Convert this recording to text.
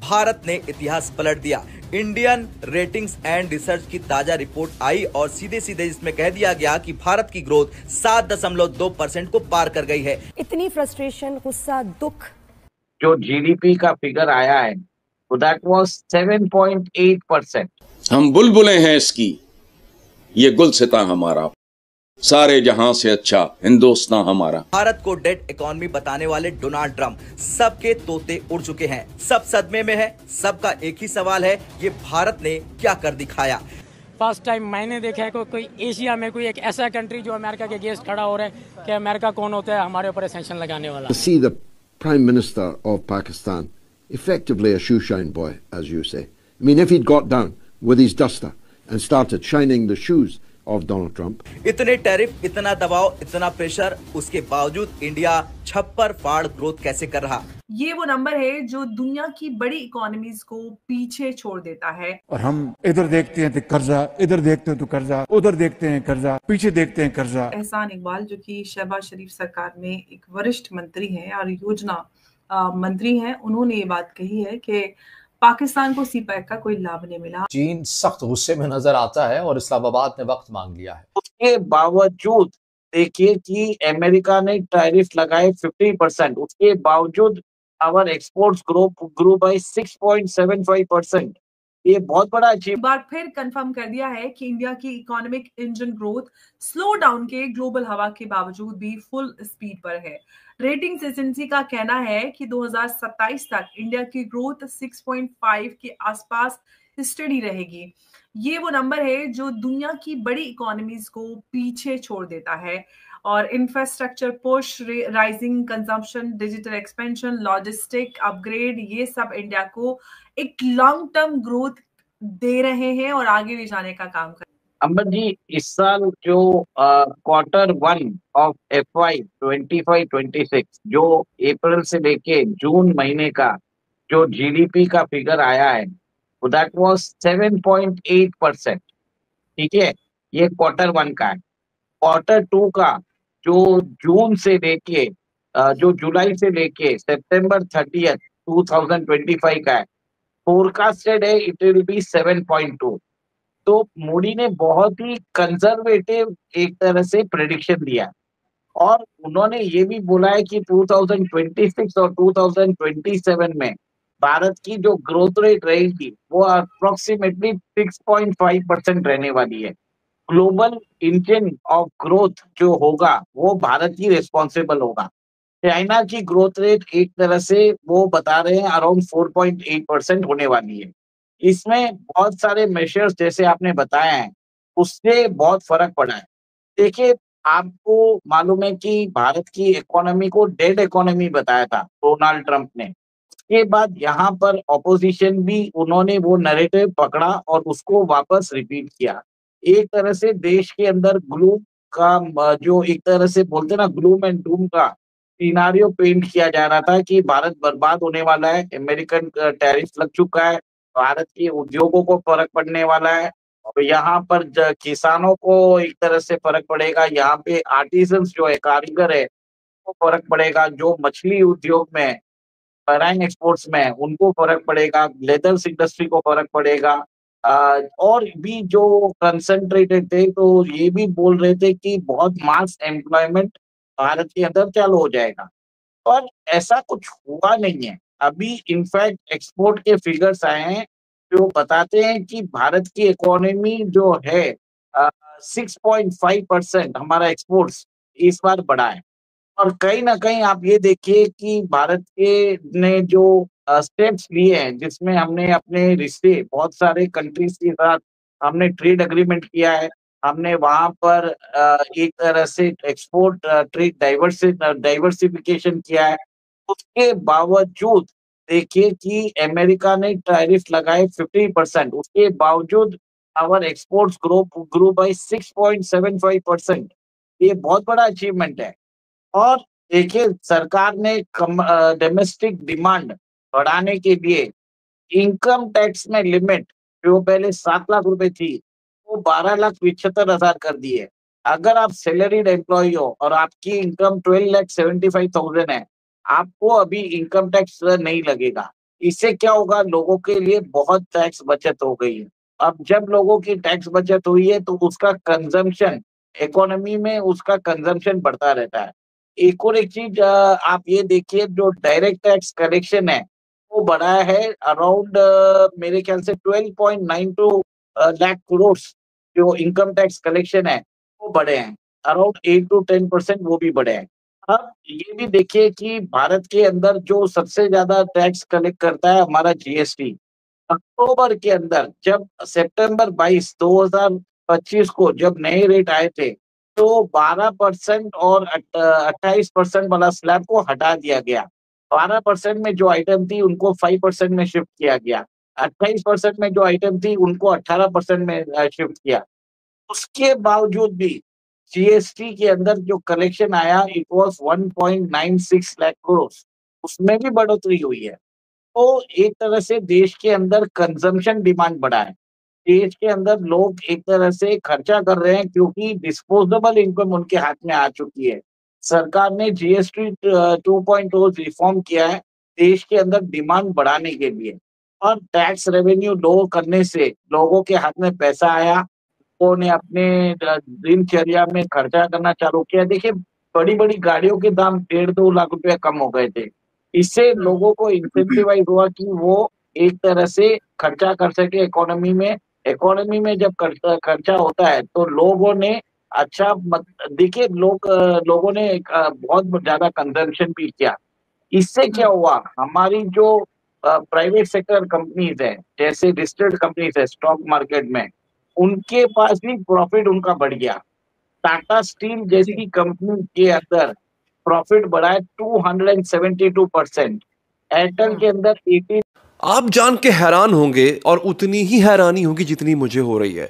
भारत ने इतिहास पलट दिया। इंडियन रेटिंग्स एंड रिसर्च की ताजा रिपोर्ट आई और सीधे सीधे इसमें कह दिया गया कि भारत की ग्रोथ 7.2% को पार कर गई है। इतनी फ्रस्ट्रेशन, गुस्सा, दुख। जो जीडीपी का फिगर आया है तो दैट वाज 7.8%। हम बुलबुलें हैं इसकी, ये गुलसिता हमारा, सारे जहां से अच्छा हिंदुस्तान हमारा। भारत को डेड इकोनॉमी बताने वाले डोनाल्ड ट्रंप सबके तोते उड़ चुके हैं, सब सदमे में है। सबका एक ही सवाल है, ये भारत ने क्या कर दिखाया। फर्स्ट टाइम मैंने देखा है कोई एशिया में कोई एक ऐसा कंट्री जो अमेरिका के अगेंस्ट खड़ा हो रहा है कि अमेरिका कौन होता है हमारे ऊपर सैंक्शन लगाने वाला। See the Prime Minister of Pakistan, effectively a shoeshine boy, as you say. I mean, if he'd got down with his duster and started shining the shoes of Donald Trump. इतने tariff, इतना दबाव, इतना pressure, उसके बावजूद India छप्पर फाड़ growth कैसे कर रहा। ये वो नंबर है जो दुनिया की बड़ी इकोनॉमीज को पीछे छोड़ देता है। और हम इधर देखते हैं तो कर्जा, इधर देखते हैं तो कर्जा, उधर देखते हैं कर्जा, पीछे देखते हैं कर्जा। एहसान इकबाल जो कि शहबाज शरीफ सरकार में एक वरिष्ठ मंत्री हैं और योजना मंत्री हैं, उन्होंने ये बात कही है कि पाकिस्तान को सीपैक का कोई लाभ नहीं मिला। चीन सख्त गुस्से में नजर आता है और इस्लामाबाद ने वक्त मांग लिया है। उसके बावजूद देखिए कि अमेरिका ने टैरिफ लगाए 50%, उसके बावजूद आवर एक्सपोर्ट्स ग्रो बाय 6.75%। ये बहुत बड़ा अचीव। बार फिर कंफर्म कर दिया है कि इंडिया की economic engine growth slow down के ग्लोबल हवा के बावजूद भी फुल स्पीड पर है। रेटिंग्स एजेंसी का कहना है कि 2027 तक इंडिया की ग्रोथ 6.5 के आसपास स्टडी रहेगी। ये वो नंबर है जो दुनिया की बड़ी इकोनॉमीज को पीछे छोड़ देता है और infrastructure push, rising consumption, digital expansion, logistic upgrade, ये सब इंडिया को एक लॉन्ग टर्म ग्रोथ दे रहे हैं और आगे ले जाने का काम कर। अंबर जी, इस साल जो Q1 ऑफ FY 25-26 जो अप्रैल से लेके जून महीने का जो जीडीपी का फिगर आया है तो दैट वाज 7.8%। ठीक है, ये Q1 का है। Q2 का जो जून से लेके जो जुलाई से लेके सितंबर 30 2025 का है, फोरकास्टेड है इट विल बी 7.2। तो मोदी ने बहुत ही कंजर्वेटिव एक तरह से प्रेडिक्शन दिया और उन्होंने ये भी बोला है कि 2026 और 2027 में भारत की जो ग्रोथ रेट रहेगी वो अप्रोक्सीमेटली 6.5% रहने वाली है। ग्लोबल इंजन ऑफ ग्रोथ जो होगा वो भारत ही रिस्पॉन्सिबल होगा। चाइना की ग्रोथ रेट एक तरह से वो बता रहे हैं अराउंड 4.8% होने वाली है। इसमें बहुत सारे मेजर्स जैसे आपने बताया है उससे बहुत फर्क पड़ा है। देखिए, आपको मालूम है कि भारत की इकोनॉमी को डेड इकोनॉमी बताया था डोनाल्ड ट्रंप ने। उसके बाद यहाँ पर ऑपोजिशन भी उन्होंने वो नैरेटिव पकड़ा और उसको वापस रिपीट किया। एक तरह से देश के अंदर ग्लूम का जो एक तरह से बोलते ना ग्लूम एंड डूम का सिनारियो पेंट किया जा रहा था कि भारत बर्बाद होने वाला है, अमेरिकन टैरिफ लग चुका है, भारत के उद्योगों को फर्क पड़ने वाला है और यहाँ पर किसानों को एक तरह से फर्क पड़ेगा, यहाँ पे आर्टिजन्स जो है कारीगर है उनको फर्क पड़ेगा, जो मछली उद्योग में है, मराइन एक्सपोर्ट्स में है, उनको फर्क पड़ेगा, लेदर्स इंडस्ट्री को फर्क पड़ेगा। और भी जो कंसंट्रेटेड थे तो ये भी बोल रहे थे कि बहुत मास एम्प्लॉयमेंट भारत के अंदर चालू हो जाएगा, पर ऐसा कुछ हुआ नहीं है। अभी इनफैक्ट एक्सपोर्ट के फिगर्स आए हैं जो बताते हैं कि भारत की इकोनॉमी जो है 6.5% हमारा एक्सपोर्ट्स इस बार बढ़ा है। और कहीं ना कहीं आप ये देखिए कि भारत के ने जो स्टेप्स लिए हैं जिसमें हमने अपने रिश्ते बहुत सारे कंट्रीज के साथ हमने ट्रेड एग्रीमेंट किया है, हमने वहां पर एक तरह से एक्सपोर्ट ट्रेड डाइवर्सिफिकेशन किया है। उसके बावजूद देखिए कि अमेरिका ने टैरिफ लगाए 50%, उसके बावजूद आवर एक्सपोर्ट्स ग्रो बाय 6.75%। ये बहुत बड़ा अचीवमेंट है। और देखिए, सरकार ने डोमेस्टिक डिमांड बढ़ाने के लिए इनकम टैक्स में लिमिट जो पहले 7 लाख रुपए थी वो 12,75,000 कर दी है। अगर आप सैलरीड एम्प्लॉय हो और आपकी इनकम 12,75,000 है, आपको अभी इनकम टैक्स नहीं लगेगा। इससे क्या होगा, लोगों के लिए बहुत टैक्स बचत हो गई है। अब जब लोगों की टैक्स बचत हुई है तो उसका कंजम्पशन, इकोनॉमी में उसका कंजम्पशन बढ़ता रहता है। एक और एक चीज आप ये देखिए, जो डायरेक्ट टैक्स कलेक्शन है वो बढ़ा है अराउंड मेरे ख्याल से 12.92 लाख करोड़। जो इनकम टैक्स कलेक्शन है वो बढ़े हैं, अराउंड 8 to 10% वो भी बढ़े हैं। अब ये भी देखिए कि भारत के अंदर जो सबसे ज्यादा टैक्स कलेक्ट करता है हमारा जीएसटी। अक्टूबर के अंदर जब सितंबर 22, 2025 को जब नए रेट आए थे तो 12% और 28% वाला स्लैब को हटा दिया गया। 12% में जो आइटम थी उनको 5% में शिफ्ट किया गया। 28% में जो आइटम थी उनको 18% में शिफ्ट किया। उसके बावजूद भी जीएसटी के अंदर जो कलेक्शन आया इट वाज 1.96 लाख करोड़, उसमें भी बढ़ोतरी हुई है। तो एक तरह से देश के अंदर कंजम्पशन डिमांड बढ़ा है। देश के अंदर लोग एक तरह से खर्चा कर रहे हैं क्योंकि डिस्पोजेबल इनकम उनके हाथ में आ चुकी है। सरकार ने जीएसटी 2.0 रिफॉर्म किया है देश के अंदर डिमांड बढ़ाने के लिए, और टैक्स रेवेन्यू लो करने से लोगों के हाथ में पैसा आया, लोगों ने अपने दिनचर्या में खर्चा करना चालू किया। देखिए, बड़ी-बड़ी गाड़ियों के दाम 1.5-2 लाख रुपए कम हो गए थे। इससे लोगों को इंसेंटिवाइज हुआ कि वो एक तरह से खर्चा कर सके इकोनॉमी में। इकोनॉमी में जब खर्चा होता है तो लोगों ने अच्छा देखिए लोगों ने बहुत ज्यादा कंजम्पशन भी किया। इससे क्या हुआ, हमारी जो प्राइवेट सेक्टर कंपनीज है, जैसे लिस्टेड कंपनीज है स्टॉक मार्केट में, उनके पास भी प्रॉफिट उनका बढ़ गया। टाटा स्टील जैसी कंपनी के अंदर प्रॉफिट बढ़ा है 272%। एयरटेल के अंदर 18। आप जान के हैरान होंगे और उतनी ही हैरानी होगी जितनी मुझे हो रही है।